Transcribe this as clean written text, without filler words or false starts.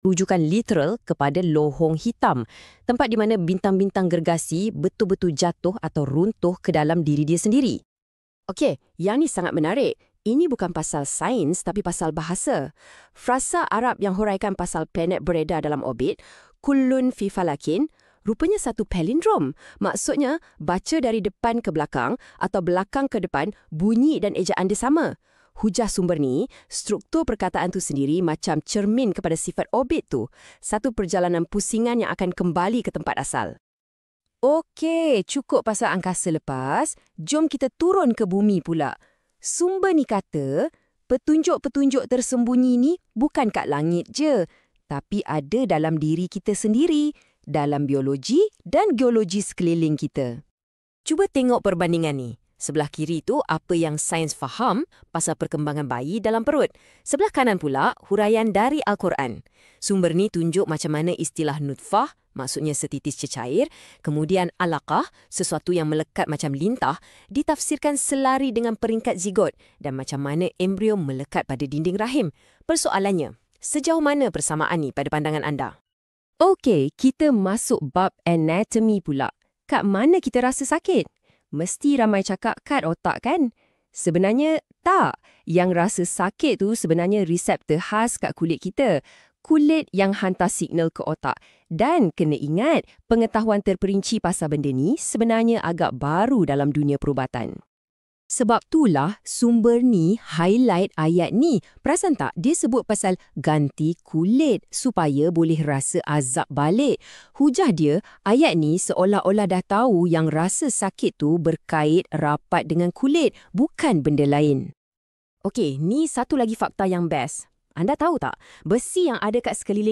rujukan literal kepada lohong hitam, tempat di mana bintang-bintang gergasi betul-betul jatuh atau runtuh ke dalam diri dia sendiri. Okey, yang ni sangat menarik. Ini bukan pasal sains tapi pasal bahasa. Frasa Arab yang huraikan pasal planet beredar dalam orbit, kullun fi falakin, rupanya satu palindrom. Maksudnya, baca dari depan ke belakang atau belakang ke depan, bunyi dan ejaan dia sama. Hujah sumber ni, struktur perkataan tu sendiri macam cermin kepada sifat orbit tu. Satu perjalanan pusingan yang akan kembali ke tempat asal. Okey, cukup pasal angkasa lepas. Jom kita turun ke bumi pula. Sumber ni kata, petunjuk-petunjuk tersembunyi ni bukan kat langit je, tapi ada dalam diri kita sendiri, dalam biologi dan geologi sekeliling kita. Cuba tengok perbandingan ni. Sebelah kiri tu apa yang sains faham pasal perkembangan bayi dalam perut. Sebelah kanan pula huraian dari Al-Quran. Sumber ni tunjuk macam mana istilah nutfah, maksudnya setitis cecair, kemudian alaqah, sesuatu yang melekat macam lintah, ditafsirkan selari dengan peringkat zigot dan macam mana embrio melekat pada dinding rahim. Persoalannya, sejauh mana persamaan ni pada pandangan anda? Okey, kita masuk bab anatomi pula. Kat mana kita rasa sakit? Mesti ramai cakap kat otak kan? Sebenarnya tak. Yang rasa sakit tu sebenarnya reseptor khas kat kulit kita. Kulit yang hantar signal ke otak. Dan kena ingat, pengetahuan terperinci pasal benda ni sebenarnya agak baru dalam dunia perubatan. Sebab itulah sumber ni highlight ayat ni. Perasan tak? Dia sebut pasal ganti kulit supaya boleh rasa azab balik. Hujah dia, ayat ni seolah-olah dah tahu yang rasa sakit tu berkait rapat dengan kulit, bukan benda lain. Okey, ni satu lagi fakta yang best. Anda tahu tak? Besi yang ada kat sekeliling